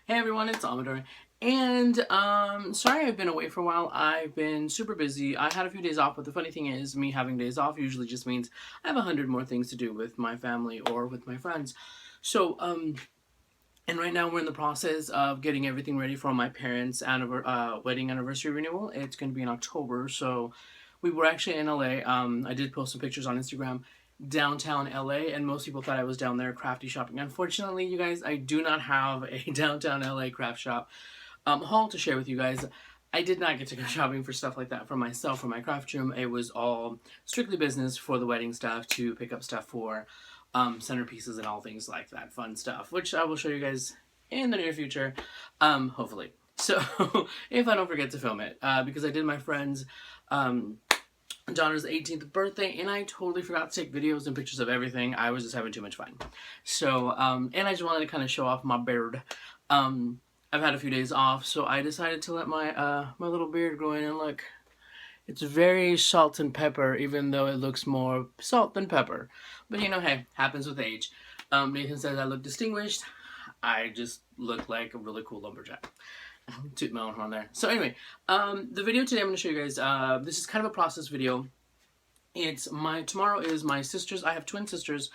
Hey everyone, it's Amador. And sorry I've been away for a while. I've been super busy. I had a few days off, but the funny thing is me having days off usually just means I have 100 more things to do with my family or with my friends. So, and right now we're in the process of getting everything ready for my parents' wedding anniversary renewal. It's going to be in October, so we were actually in LA. I did post some pictures on Instagram downtown LA, and most people thought I was down there crafty shopping. Unfortunately, you guys, I do not have a downtown LA craft shop haul to share with you guys. I did not get to go shopping for stuff like that for myself, for my craft room. It was all strictly business for the wedding stuff, to pick up stuff for centerpieces and all things like that, fun stuff, which I will show you guys in the near future, hopefully. So, if I don't forget to film it, because I did my friend's daughter's 18th birthday, and I totally forgot to take videos and pictures of everything. I was just having too much fun. So, and I just wanted to kind of show off my beard. I've had a few days off, so I decided to let my little beard grow in, and look, it's very salt and pepper, even though it looks more salt than pepper. But you know, hey, happens with age. Nathan says I look distinguished. I just look like a really cool lumberjack. Toot my own horn there. So anyway, the video today I'm going to show you guys, this is kind of a process video. Tomorrow is my sister's, I have twin sisters,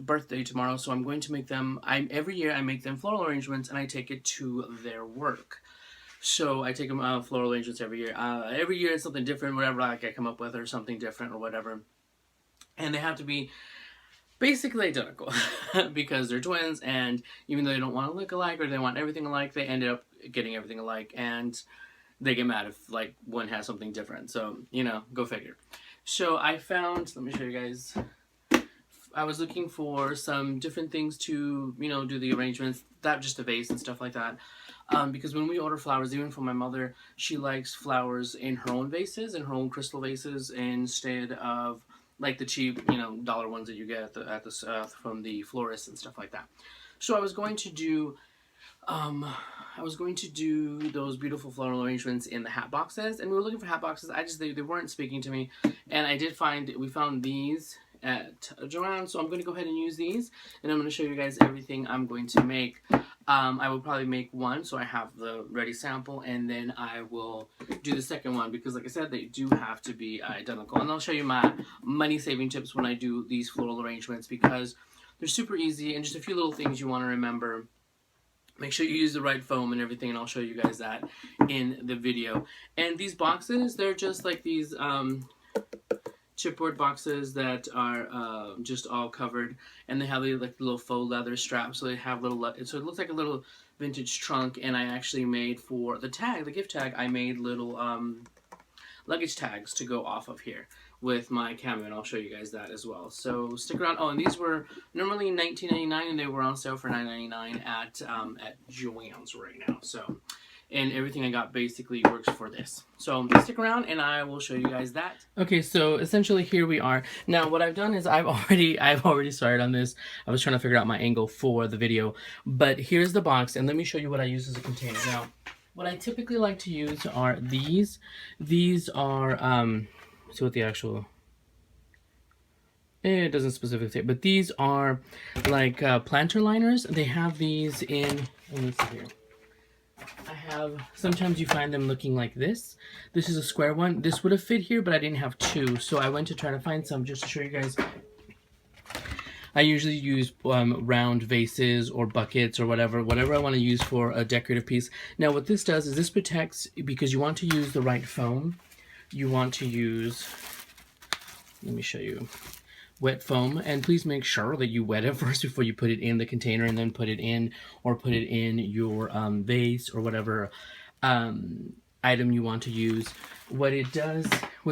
birthday tomorrow, so I'm going to make them, every year I make them floral arrangements and I take it to their work. So I take them floral arrangements every year. Every year it's something different, whatever I come up with, or something different or whatever. And they have to be basically identical because they're twins, and even though they don't want to look alike or they want everything alike, they ended up getting everything alike, and they get mad if like one has something different. So, you know, go figure. So I found, let me show you guys. I was looking for some different things to, you know, do the arrangements, not just a vase and stuff like that. Because when we order flowers, even from my mother, she likes flowers in her own vases, in her own crystal vases, instead of like the cheap, you know, dollar ones that you get from the florist and stuff like that. So I was going to do those beautiful floral arrangements in the hat boxes, and we were looking for hat boxes. They weren't speaking to me, and we found these at Joanne, so I'm going to go ahead and use these, and I'm going to show you guys everything I'm going to make. I will probably make one, so I have the ready sample, and then I will do the second one, because like I said, they do have to be identical. And I'll show you my money-saving tips when I do these floral arrangements, because they're super easy, and just a few little things you want to remember. Make sure you use the right foam and everything, and I'll show you guys that in the video. And these boxes, they're just like these chipboard boxes that are just all covered, and they have like little faux leather straps, so they have so it looks like a little vintage trunk. And I actually made, for the gift tag, I made little luggage tags to go off of here with my camera, and I'll show you guys that as well. So stick around. Oh, and these were normally $19.99, and they were on sale for $9.99 at Joann's right now. So, and everything I got basically works for this. So stick around and I will show you guys that. Okay, so essentially here we are. Now what I've done is I've already started on this. I was trying to figure out my angle for the video, but here's the box, and let me show you what I use as a container. Now, what I typically like to use are these. These are, see what the actual, it doesn't specifically say, but these are like planter liners. They have these in, let me see here. Sometimes you find them looking like this. This is a square one. This would have fit here, but I didn't have two, so I went to try to find some just to show you guys. I usually use round vases or buckets or whatever I want to use for a decorative piece. Now what this does is this protects, because you want to use the right foam. You want to use, let me show you, wet foam, and please make sure that you wet it first before you put it in the container, and then put it in your vase or whatever item you want to use. What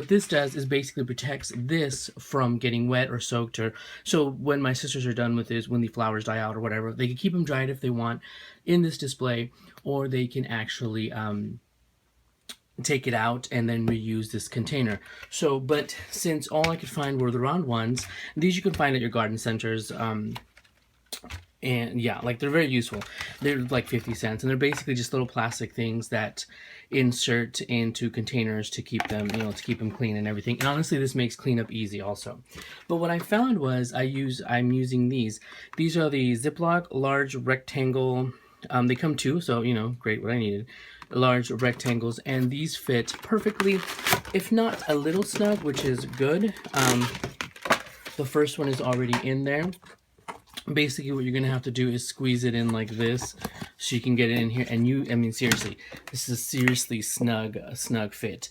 this does is basically protects this from getting wet or soaked, or so when my sisters are done with this, when the flowers die out or whatever, they can keep them dried if they want in this display, or they can actually take it out and then reuse this container. So, but since all I could find were the round ones, these you can find at your garden centers, and yeah, like they're very useful. They're like 50 cents, and they're basically just little plastic things that insert into containers to keep them, you know, to keep them clean and everything. And honestly, this makes cleanup easy also. But what I found was I'm using these. These are the Ziploc large rectangle They come two, so, you know, great, what I needed. Large rectangles, and these fit perfectly, if not a little snug, which is good. The first one is already in there. Basically what you're gonna have to do is squeeze it in like this so you can get it in here, and I mean, seriously, this is a seriously snug fit.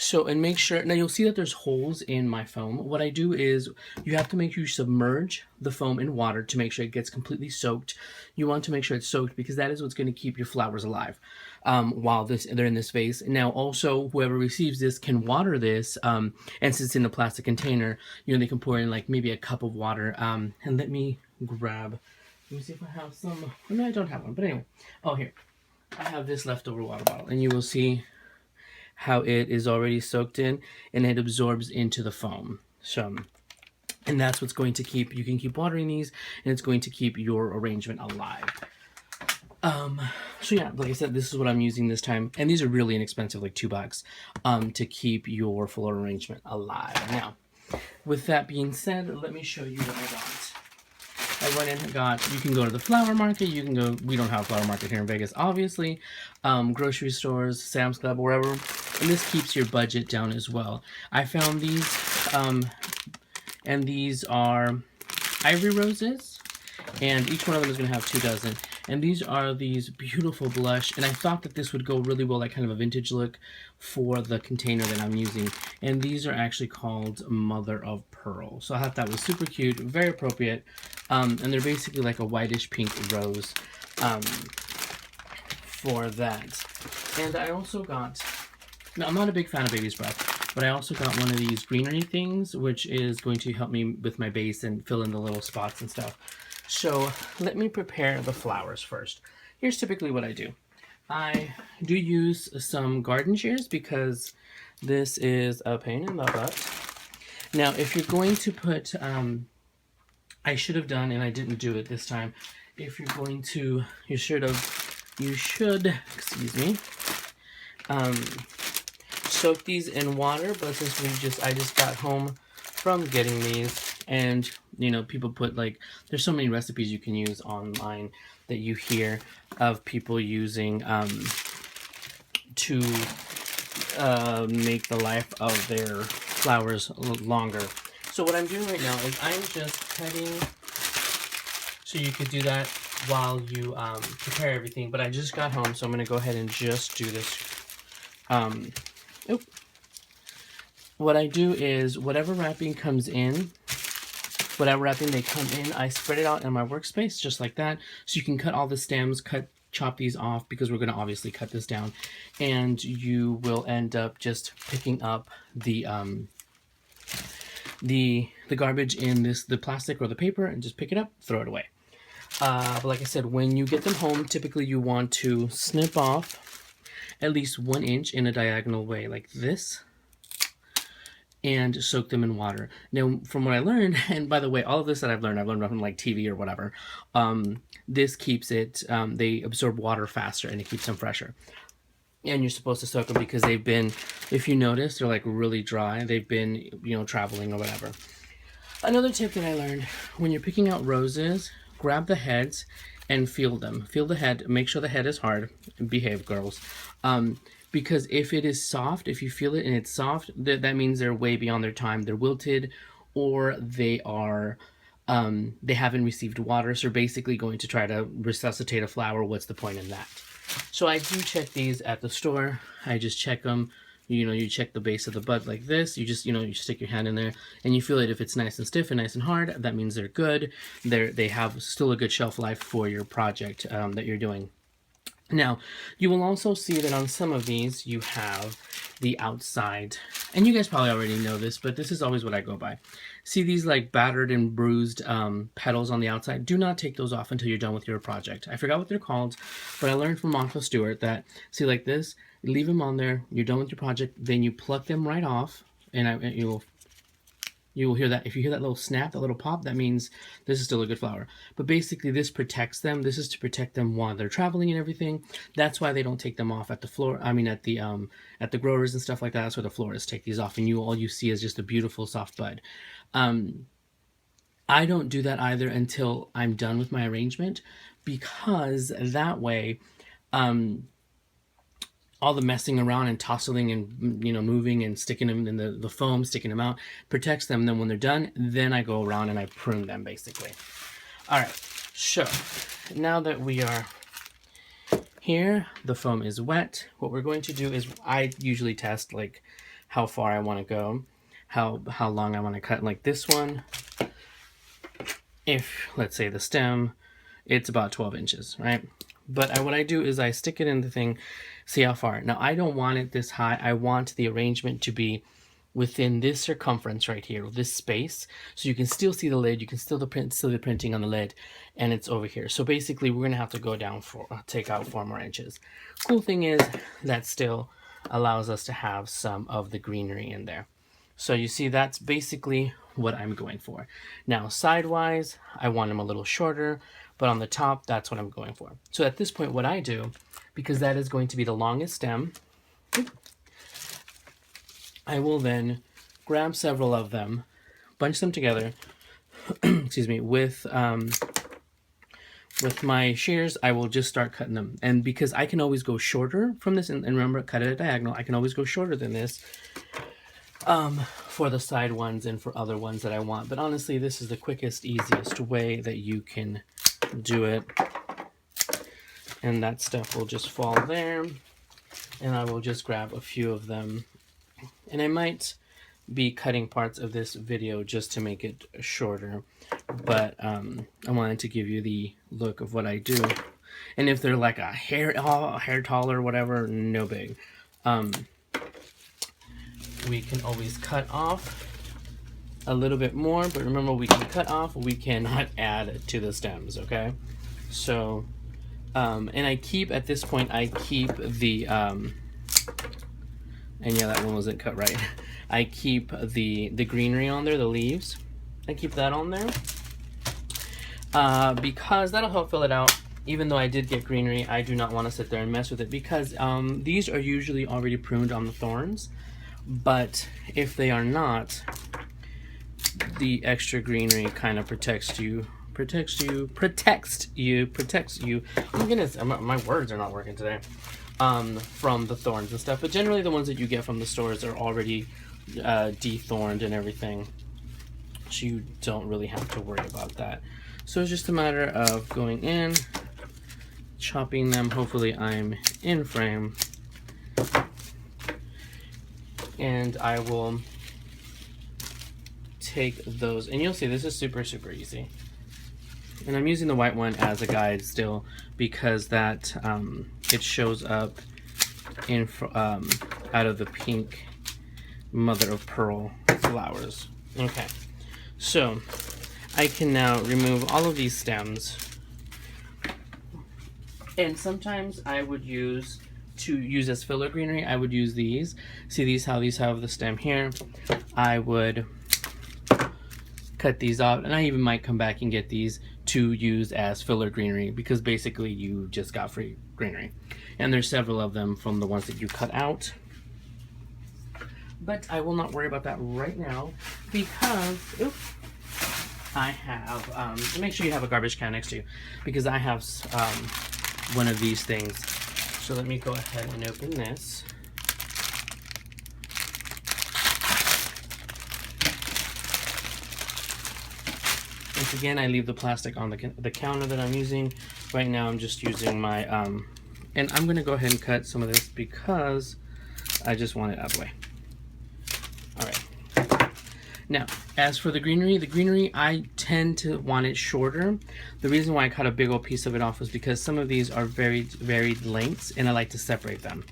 So, and make sure, now you'll see that there's holes in my foam. What I do is, you have to make sure you submerge the foam in water to make sure it gets completely soaked. You want to make sure it's soaked because that is what's going to keep your flowers alive while they're in this vase. Now, also, whoever receives this can water this, and since it's in a plastic container, you know, they can pour in like maybe a cup of water. And let me see if I have some. No, I don't have one, but anyway. Oh, here. I have this leftover water bottle, and you will see how it is already soaked in and it absorbs into the foam. So, and that's what's going to keep, you can keep watering these, and it's going to keep your arrangement alive. So yeah, like I said, this is what I'm using this time, and these are really inexpensive, like $2, to keep your floral arrangement alive. Now, with that being said, let me show you what I got. I went and got, you can go to the flower market, you can go, we don't have a flower market here in Vegas, obviously, grocery stores, Sam's Club, wherever, and this keeps your budget down as well. I found these, and these are ivory roses, and each one of them is going to have 2 dozen. And these are these beautiful blush, and I thought that this would go really well, like kind of a vintage look for the container that I'm using. And these are actually called Mother of Pearl. So I thought that was super cute, very appropriate. And they're basically like a whitish pink rose for that. And I also got, now I'm not a big fan of baby's breath, but I also got one of these greenery things, which is going to help me with my base and fill in the little spots and stuff. So let me prepare the flowers first. Here's typically what I do. I do use some garden shears because this is a pain in the butt. Now, if you're going to put, I should have done, and I didn't do it this time, if you're going to, you should, excuse me, soak these in water, but since I just got home from getting these, and, you know, people put, like, there's so many recipes you can use online that you hear of people using to make the life of their flowers longer. So what I'm doing right now is I'm just cutting, so you could do that while you prepare everything, but I just got home, so I'm going to go ahead and just do this. What I do is, whatever wrapping comes in, whatever wrapping they come in, I spread it out in my workspace just like that. So you can cut all the stems, chop these off, because we're going to obviously cut this down, and you will end up just picking up the garbage in the plastic or the paper, and just pick it up, throw it away. But like I said, when you get them home, typically you want to snip off at least 1 inch in a diagonal way like this, and soak them in water. Now, from what I learned, and by the way, all of this that I've learned from like TV or whatever, this keeps it, they absorb water faster, and it keeps them fresher. And you're supposed to soak them because they've been, if you notice, they're like really dry. They've been, you know, traveling or whatever. Another tip that I learned, when you're picking out roses, grab the heads and feel them. Feel the head, make sure the head is hard. Behave, girls. Because if it is soft, if you feel it and it's soft, that means they're way beyond their time. They're wilted, or they are, they haven't received water, so basically going to try to resuscitate a flower. What's the point in that? So I do check these at the store. I just check them. You know, you check the base of the bud like this. You just, you know, you stick your hand in there and you feel it. If it's nice and stiff and nice and hard, that means they're good. They have still a good shelf life for your project that you're doing. Now, you will also see that on some of these, you have the outside, and you guys probably already know this, but this is always what I go by. See these like battered and bruised petals on the outside? Do not take those off until you're done with your project. I forgot what they're called, but I learned from Martha Stewart that, see like this, leave them on there, you're done with your project, then you pluck them right off, and you will hear that. If you hear that little snap, that little pop, that means this is still a good flower. But basically, this protects them. This is to protect them while they're traveling and everything. That's why they don't take them off at the floor. I mean, at the growers and stuff like that. That's where the florists take these off, and all you see is just a beautiful soft bud. I don't do that either until I'm done with my arrangement. because that way all the messing around and tossing and moving and sticking them in the foam, sticking them out, protects them. Then when they're done, then I go around and I prune them basically. All right, so now that we are here, the foam is wet. What we're going to do is, I usually test like how far I want to go, how long I want to cut. Like this one, if let's say the stem, it's about 12 inches, right? But what I do is I stick it in the thing, see how far. Now I don't want it this high. I want the arrangement to be within this circumference right here, this space, so you can still see the lid, you can still see the printing on the lid, and it's over here. So basically we're gonna have to go down take out 4 more inches. Cool thing is that still allows us to have some of the greenery in there. So you see, that's basically what I'm going for. Now sidewise, I want them a little shorter, but on the top, that's what I'm going for. So at this point, what I do, because that is going to be the longest stem, I will then grab several of them, bunch them together, excuse me, with my shears, I will just start cutting them. And because I can always go shorter from this, and remember, cut it at diagonal, I can always go shorter than this for the side ones and for other ones that I want. But honestly, this is the quickest, easiest way that you can do it. And that stuff will just fall there. And I will just grab a few of them. And I might be cutting parts of this video just to make it shorter, but I wanted to give you the look of what I do. And if they're like a hair tall or whatever, no big. We can always cut off a little bit more, but remember, we can cut off, we cannot add to the stems, okay? So, and I keep, at this point, I keep the, and yeah, that one wasn't cut right. I keep the greenery on there, the leaves. I keep that on there because that'll help fill it out. Even though I did get greenery, I do not want to sit there and mess with it because these are usually already pruned on the thorns. But if they are not, the extra greenery kind of protects you. Oh my goodness, my words are not working today. From the thorns and stuff, but generally the ones that you get from the stores are already de-thorned and everything, so you don't really have to worry about that. So it's just a matter of going in, chopping them. Hopefully I'm in frame, and I will take those, and you'll see this is super easy. And I'm using the white one as a guide still because that it shows up in out of the pink mother of pearl flowers. Okay, so I can now remove all of these stems, and sometimes I would use as filler greenery, I would use these. See these, how these have the stem here? I would cut these off, and I even might come back and get these to use as filler greenery because basically you just got free greenery. And there's several of them from the ones that you cut out. But I will not worry about that right now because I have, make sure you have a garbage can next to you because I have one of these things. So let me go ahead and open this. Once again, I leave the plastic on the counter that I'm using. Right now I'm just using my, and I'm gonna go ahead and cut some of this because I just want it out of the way. All right. Now, as for the greenery, I tend to want it shorter. The reason why I cut a big old piece of it off is because some of these are very varied lengths and I like to separate them.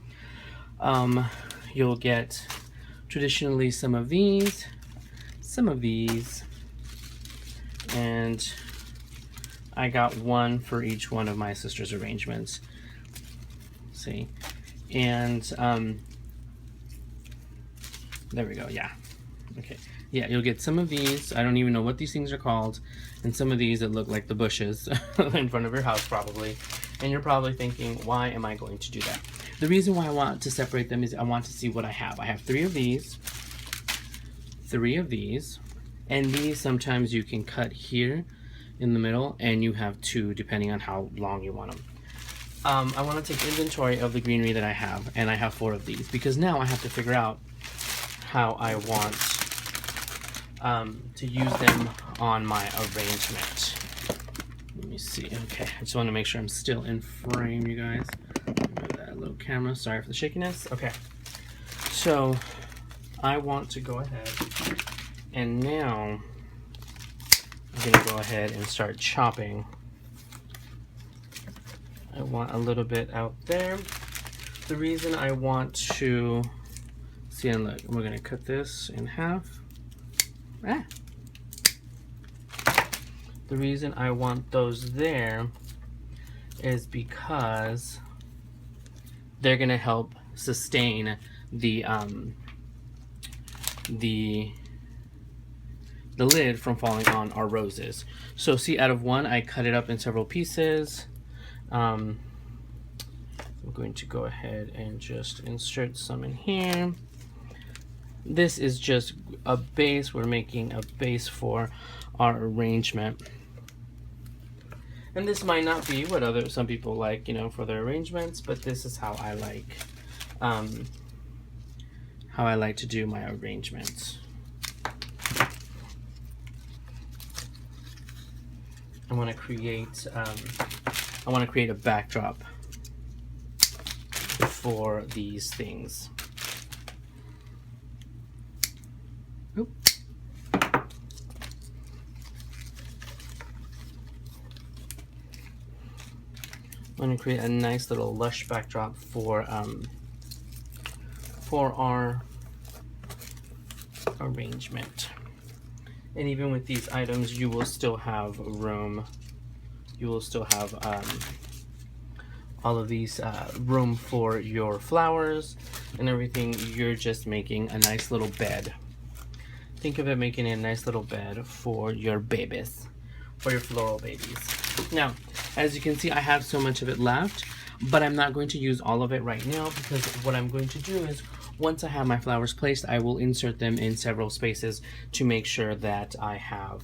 You'll get traditionally some of these, and I got one for each one of my sister's arrangements. See, and there we go. Yeah, okay. Yeah, you'll get some of these. I don't even know what these things are called, and some of these that look like the bushes in front of your house probably. And you're probably thinking, why am I going to do that? The reason why I want to separate them is I want to see what I have. I have 3 of these, 3 of these. And these sometimes you can cut here in the middle, and you have 2 depending on how long you want them. I want to take inventory of the greenery that I have, and I have 4 of these because now I have to figure out how I want to use them on my arrangement. Let me see. Okay, I just want to make sure I'm still in frame, you guys. Remove that little camera. Sorry for the shakiness. Okay, so I want to go ahead and now I'm going to go ahead and start chopping. I want a little bit out there. The reason I want to see, and look, we're going to cut this in half. The reason I want those there is because they're going to help sustain the lid from falling on our roses. So see, out of 1, I cut it up in several pieces. I'm going to go ahead and just insert some in here. This is just a base. We're making a base for our arrangement. And this might not be what some people like, you know, for their arrangements, but this is how I like to do my arrangements. I want to create a backdrop for these things. Oop. I'm going to create a nice little lush backdrop for our arrangement. And even with these items, you will still have room. You will still have all of these room for your flowers and everything. You're just making a nice little bed. Think of it making a nice little bed for your babies, for your floral babies. Now, as you can see, I have so much of it left, but I'm not going to use all of it right now because what I'm going to do is, once I have my flowers placed, I will insert them in several spaces to make sure that I have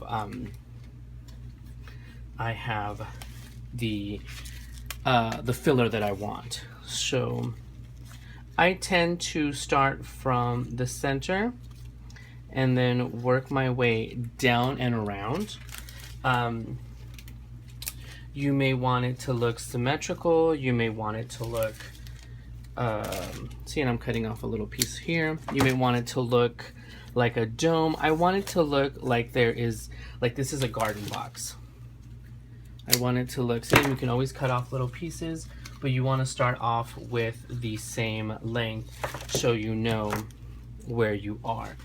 the filler that I want. So I tend to start from the center and then work my way down and around. You may want it to look symmetrical. You may want it to look, see, and I'm cutting off a little piece here. You may want it to look like a dome. I want it to look like this is a garden box. I want it to look, see, you can always cut off little pieces, but you want to start off with the same length so you know where you are.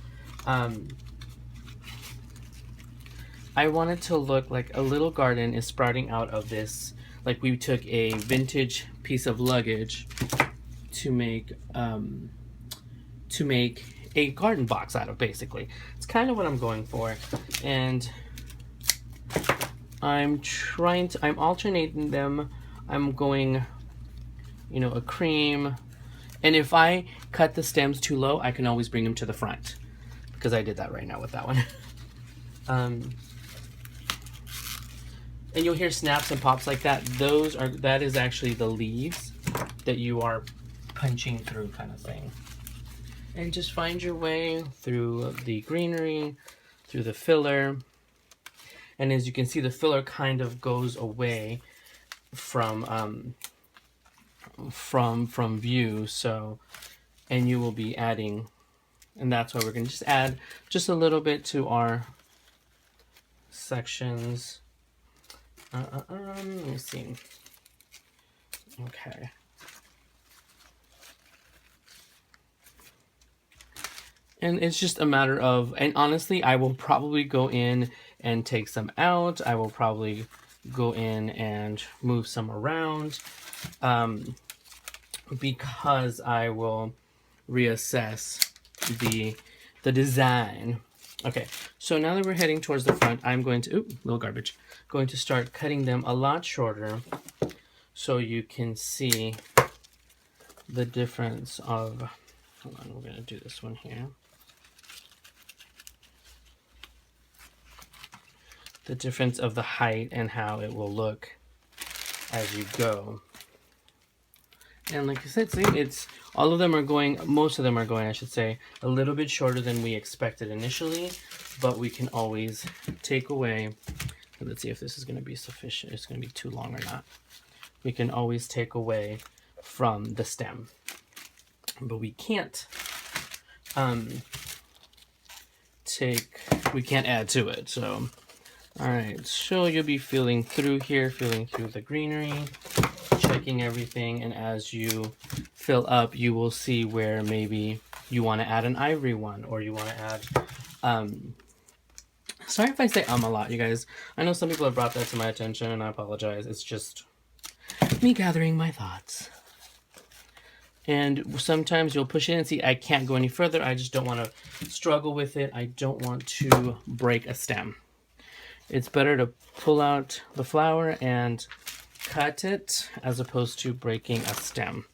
I want it to look like a little garden is sprouting out of this, like we took a vintage piece of luggage to make a garden box out of, basically. It's kind of what I'm going for. And I'm alternating them. I'm going, you know, a cream. And if I cut the stems too low, I can always bring them to the front, because I did that right now with that one. And you'll hear snaps and pops like that. That is actually the leaves that you are punching through, kind of thing. And just find your way through the greenery, through the filler. And as you can see, the filler kind of goes away from view. So, and you will be adding, and that's why we're going to just add just a little bit to our sections. Let me see. Okay. And it's just a matter of, and honestly, I will probably go in and take some out. I will probably go in and move some around, because I will reassess the design. Okay, so now that we're heading towards the front, I'm going to, little garbage, going to start cutting them a lot shorter so you can see the difference of, hold on, we're going to do this one here. the difference of the height and how it will look as you go. And like I said, see, it's all of them are going, most of them are going, I should say, a little bit shorter than we expected initially, but we can always take away. Let's see if this is going to be sufficient. It's going to be too long or not. We can always take away from the stem, but we can't we can't add to it. So, all right. So you'll be feeling through here, feeling through the greenery, checking everything, and as you fill up, you will see where maybe you want to add an ivory one, or you want to add sorry if I say a lot, you guys. I know some people have brought that to my attention, and I apologize. It's just me gathering my thoughts. And sometimes you'll push it in and see, I can't go any further. I just don't want to struggle with it. I don't want to break a stem. It's better to pull out the flower and cut it as opposed to breaking a stem.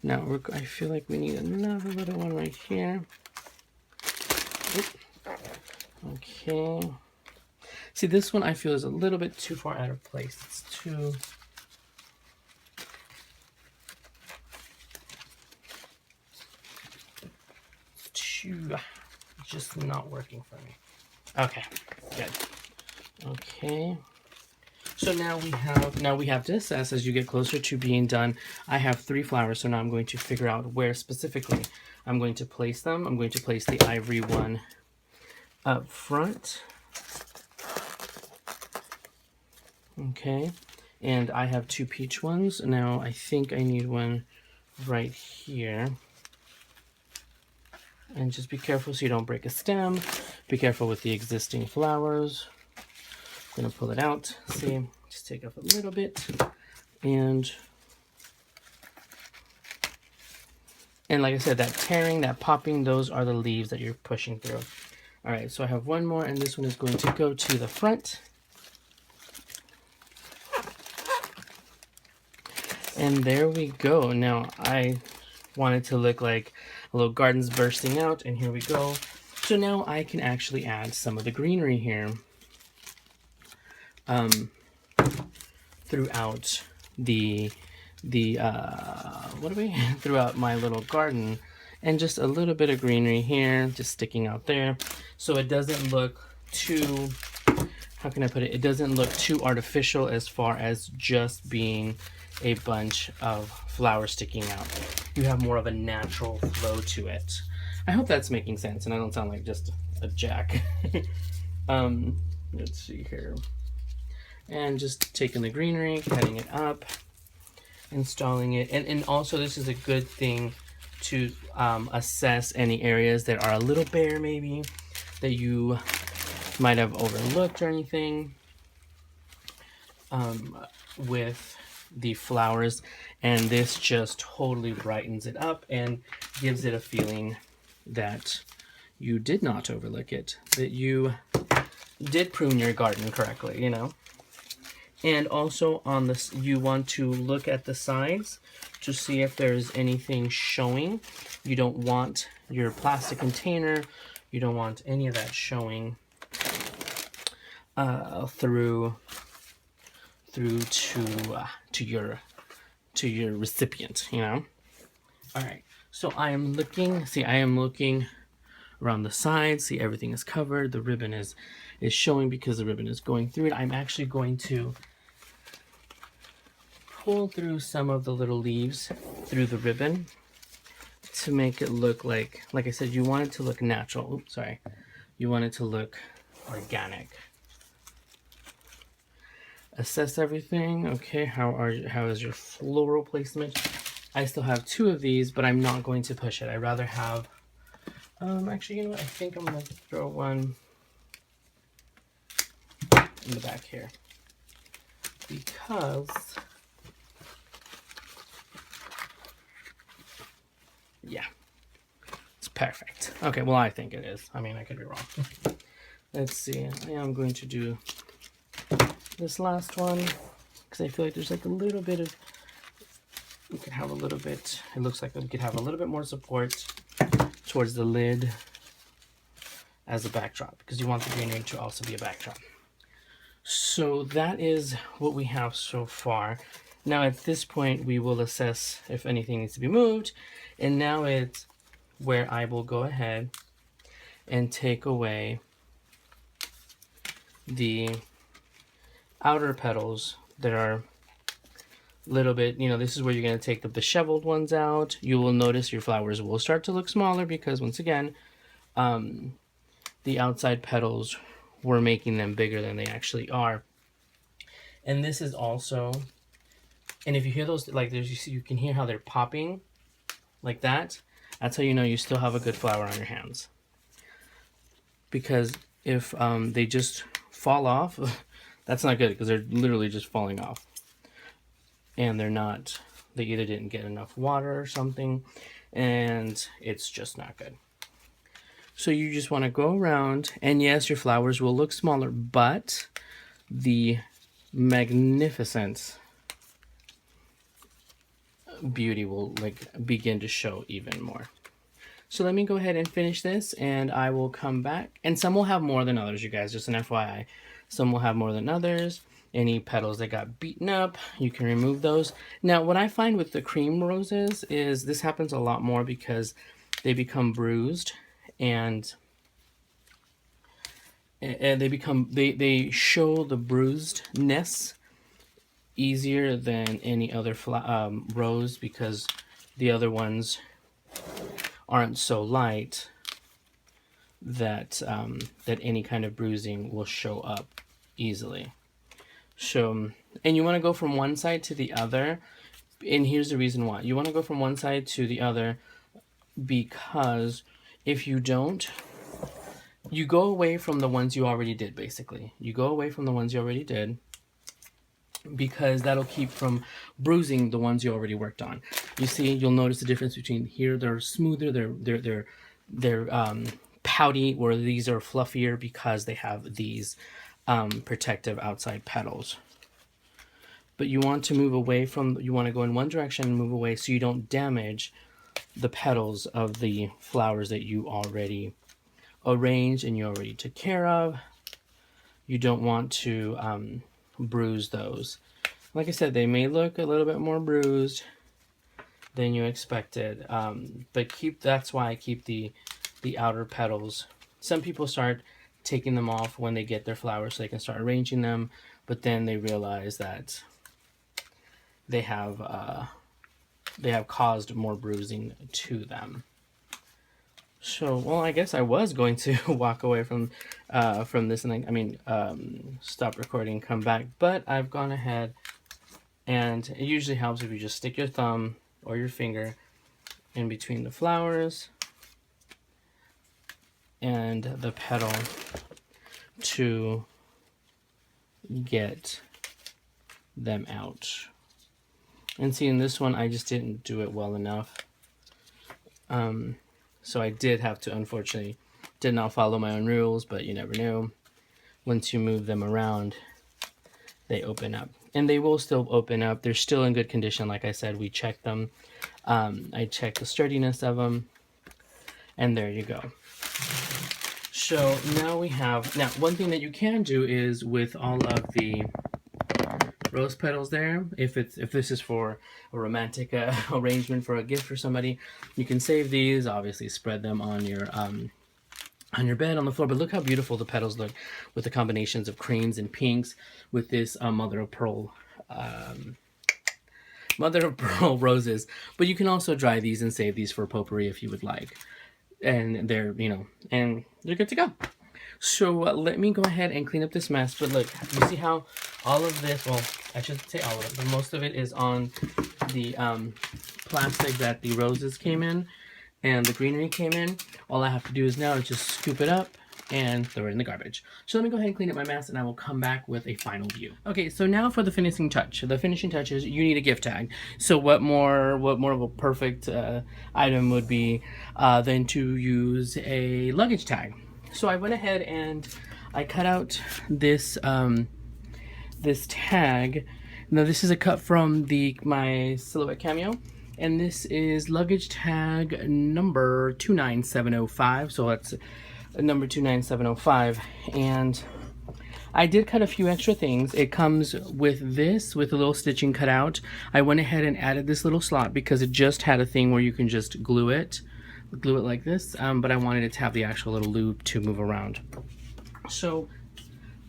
Now, I feel like we need another little one right here. Oop. Okay. See, this one I feel is a little bit too far out of place. It's too... just not working for me. Okay, good. Okay. So now we have to assess as you get closer to being done. I have 3 flowers, so now I'm going to figure out where specifically I'm going to place them. I'm going to place the ivory one up front. Okay. And I have 2 peach ones. Now I think I need one right here. And just be careful so you don't break a stem. Be careful with the existing flowers. I'm gonna pull it out. See, just take off a little bit, and like I said, that tearing, that popping, those are the leaves that you're pushing through. All right, so I have one more, and this one is going to go to the front. And there we go. Now I want it to look like a little garden's bursting out, and here we go. So now I can actually add some of the greenery here throughout throughout my little garden, and just a little bit of greenery here just sticking out there, so it doesn't look too, how can I put it, it doesn't look too artificial as far as just being a bunch of flowers sticking out. You have more of a natural flow to it. I hope that's making sense and I don't sound like just a jack. Let's see here. And just taking the greenery, cutting it up, installing it. And also this is a good thing to assess any areas that are a little bare maybe, that you might have overlooked or anything with the flowers. And this just totally brightens it up and gives it a feeling that you did not overlook it, that you did prune your garden correctly, you know. And also on this, you want to look at the sides to see if there's anything showing. You don't want your plastic container, you don't want any of that showing through to your recipient, you know. All right, so I am looking around the sides. See, everything is covered. The ribbon is showing because the ribbon is going through it. I'm actually going to pull through some of the little leaves through the ribbon to make it look like I said, you want it to look natural. Oops, sorry. You want it to look organic. Assess everything. Okay, how is your floral placement? I still have 2 of these, but I'm not going to push it. I'd rather have actually, you know what, I think I'm gonna throw one in the back here, because yeah, it's perfect. Okay, well, I think it is. I mean, I could be wrong. Let's see. I am going to do this last one because I feel like there's like a little bit of, we could have a little bit, it looks like we could have a little bit more support towards the lid as a backdrop, because you want the greenery to also be a backdrop. So that is what we have so far. Now at this point we will assess if anything needs to be moved, and now it's where I will go ahead and take away the outer petals that are little bit, this is where you're going to take the disheveled ones out. You will notice your flowers will start to look smaller because once again, the outside petals were making them bigger than they actually are. And this is also, and if you hear those, like you can hear how they're popping like that. That's how you know you still have a good flower on your hands. Because if they just fall off, that's not good because they're literally just falling off. And they either didn't get enough water or something, and it's just not good. So you just want to go around, and yes, your flowers will look smaller, but the magnificent beauty will begin to show even more. So let me go ahead and finish this, and I will come back. And some will have more than others, you guys, just an FYI. Some will have more than others. Any petals that got beaten up, you can remove those. Now, what I find with the cream roses is this happens a lot more because they become bruised, and they show the bruisedness easier than any other rose because the other ones aren't so light that that any kind of bruising will show up easily. So, and you want to go from one side to the other, and here's the reason why. You want to go from one side to the other because if you don't, you go away from the ones you already did, basically. You go away from the ones you already did because that'll keep from bruising the ones you already worked on. You see, you'll notice the difference between here, they're smoother, they're pouty, where these are fluffier because they have these protective outside petals. But you want to move away from, you want to go in one direction and move away so you don't damage the petals of the flowers that you already arranged and you already took care of. You don't want to bruise those. Like I said, they may look a little bit more bruised than you expected, but that's why I keep the outer petals. Some people start taking them off when they get their flowers so they can start arranging them, but then they realize that they have caused more bruising to them. So, well, I guess I was going to walk away from this and stop recording and come back, but I've gone ahead, and it usually helps if you just stick your thumb or your finger in between the flowers and the petal to get them out. And see, in this one, I just didn't do it well enough. So I did have to, unfortunately, did not follow my own rules, but you never know. Once you move them around, they open up. And they will still open up. They're still in good condition. Like I said, we checked them. I checked the sturdiness of them. And there you go. So now we have, one thing that you can do is with all of the rose petals there, if this is for a romantic arrangement for a gift for somebody, you can save these, obviously spread them on your bed, on the floor. But look how beautiful the petals look with the combinations of creams and pinks with this mother of pearl roses. But you can also dry these and save these for potpourri if you would like, and they're good to go. So let me go ahead and clean up this mess. But look, you see how all of this, well, I should say all of it, but most of it is on the plastic that the roses came in and the greenery came in. All I have to do is now just scoop it up and throw it in the garbage. So let me go ahead and clean up my mess, and I will come back with a final view. Okay, so now for the finishing touch. The finishing touch is you need a gift tag. So what more of a perfect item would be than to use a luggage tag. So I went ahead and I cut out this this tag. Now this is a cut from my Silhouette Cameo, and this is luggage tag number 29705. So that's number 29705, and I did cut a few extra things. It comes with this, with a little stitching cut out. I went ahead and added this little slot because it just had a thing where you can just glue it like this, but I wanted it to have the actual little loop to move around. So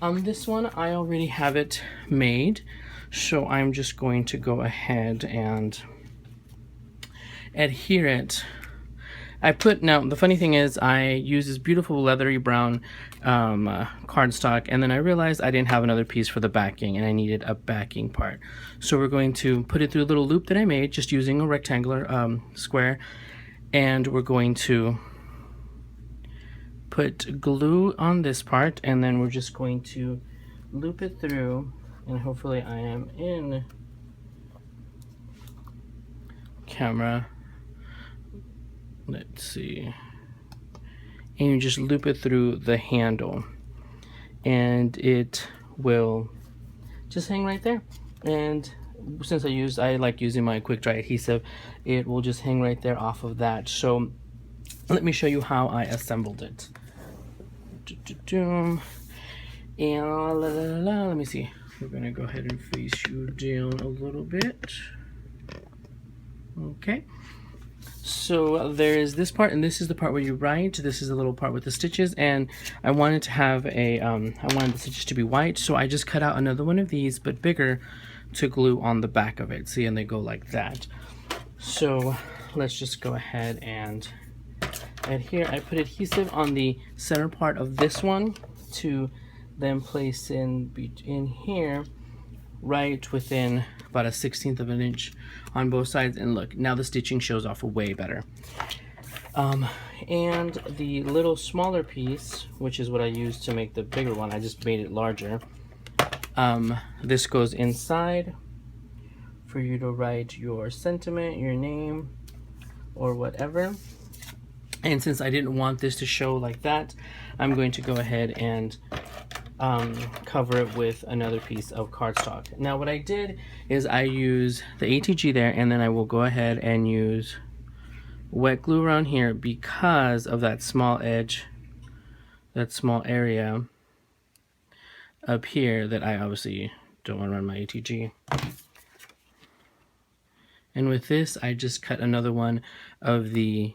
on this one, I already have it made, so I'm just going to go ahead and adhere it. Now the funny thing is I use this beautiful leathery brown cardstock, and then I realized I didn't have another piece for the backing and I needed a backing part. So we're going to put it through a little loop that I made just using a rectangular square, and we're going to put glue on this part, and then we're just going to loop it through, and hopefully I am in camera. Let's see. And you just loop it through the handle, and it will just hang right there. And since I like using my quick dry adhesive, it will just hang right there off of that. So let me show you how I assembled it. And let me see. We're gonna go ahead and face you down a little bit. Okay. So there is this part, and this is the part where you write. This is the little part with the stitches, and I wanted to have I wanted the stitches to be white, so I just cut out another one of these, but bigger, to glue on the back of it. See, and they go like that. So let's just go ahead and adhere. I put adhesive on the center part of this one to then place in here, right within about a 1/16 of an inch on both sides. And look, now the stitching shows off way better. And the little smaller piece, which is what I used to make the bigger one, I just made it larger. This goes inside for you to write your sentiment, your name, or whatever. And since I didn't want this to show like that, I'm going to go ahead and cover it with another piece of cardstock. Now what I did is I use the ATG there, and then I will go ahead and use wet glue around here because of that small edge, that small area up here that I obviously don't want to run my ATG. And with this, I just cut another one of this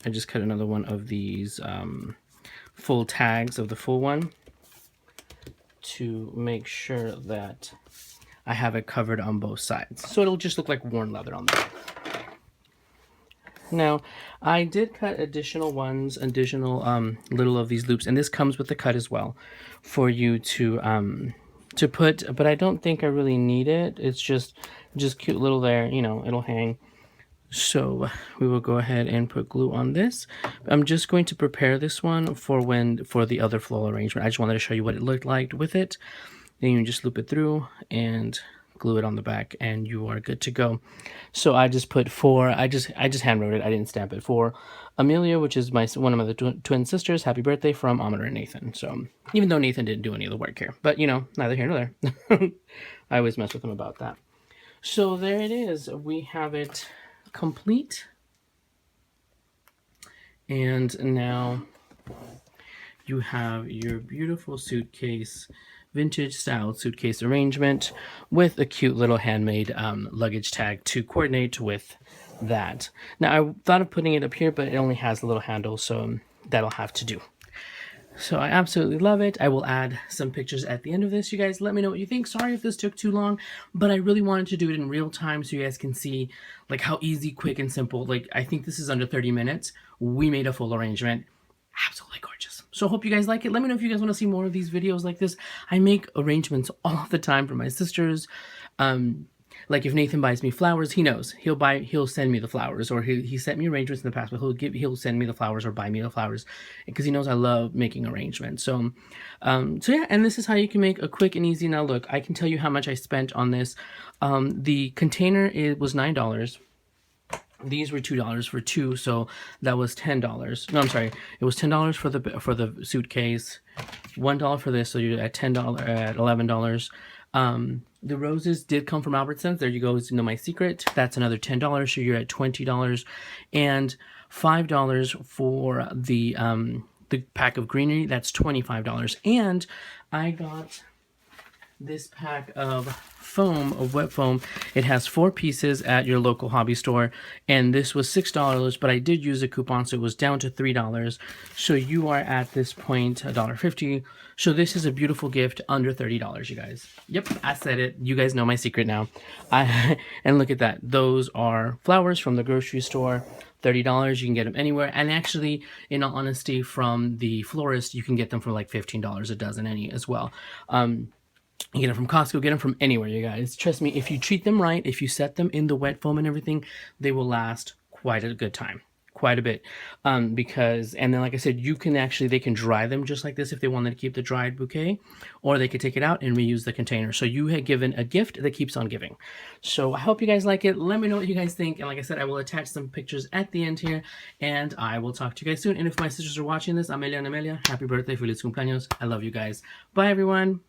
I just cut another one of these full tags of the full one to make sure that I have it covered on both sides. So it'll just look like worn leather on the back. Now, I did cut additional little of these loops, and this comes with the cut as well for you to put, but I don't think I really need it. It's just cute little there, you know, it'll hang. So we will go ahead and put glue on this. I'm just going to prepare this one for the other floral arrangement. I just wanted to show you what it looked like with it. Then you just loop it through and glue it on the back, and you are good to go. So I just put I just hand wrote it. I didn't stamp it. For Amelia, which is one of my twin sisters. Happy birthday from Amanda and Nathan. So even though Nathan didn't do any of the work here, but you know, neither here nor there. I always mess with him about that. So there it is. We have it complete, and now you have your beautiful suitcase, vintage style suitcase arrangement with a cute little handmade luggage tag to coordinate with that. Now I thought of putting it up here, but it only has a little handle, so that'll have to do. So I absolutely love it. I will add some pictures at the end of this. You guys let me know what you think. Sorry if this took too long, but I really wanted to do it in real time so you guys can see like how easy, quick, and simple. Like, I think this is under 30 minutes. We made a full arrangement. Absolutely gorgeous. So I hope you guys like it. Let me know if you guys want to see more of these videos like this. I make arrangements all the time for my sisters. Like if Nathan buys me flowers, he knows he'll send me the flowers, or he sent me arrangements in the past, but he'll send me the flowers or buy me the flowers because he knows I love making arrangements. So yeah, and this is how you can make a quick and easy. Now look, I can tell you how much I spent on this. The container was $9. These were $2 for two, so that was $10. No, I'm sorry, it was $10 for the suitcase, $1 for this, so you're at $11. The roses did come from Albertsons. There you go. You know my secret. That's another $10. So you're at $20. And $5 for the pack of greenery. That's $25. And I got this pack of foam, of wet foam. It has 4 pieces at your local hobby store, and this was $6, but I did use a coupon, so it was down to $3. So you are at this point $1.50. So this is a beautiful gift under $30, you guys. Yep, I said it. You guys know my secret now. And look at that. Those are flowers from the grocery store. $30, you can get them anywhere. And actually, in all honesty, from the florist, you can get them for like $15 a dozen as well. You get them from Costco, get them from anywhere, you guys. Trust me, if you treat them right, if you set them in the wet foam and everything, they will last quite a good time. Quite a bit. Because, and then like I said, they can dry them just like this if they wanted to keep the dried bouquet, or they could take it out and reuse the container. So you had given a gift that keeps on giving. So I hope you guys like it. Let me know what you guys think. And like I said, I will attach some pictures at the end here, and I will talk to you guys soon. And if my sisters are watching this, Amelia and Amelia, happy birthday, feliz cumpleaños. I love you guys. Bye, everyone.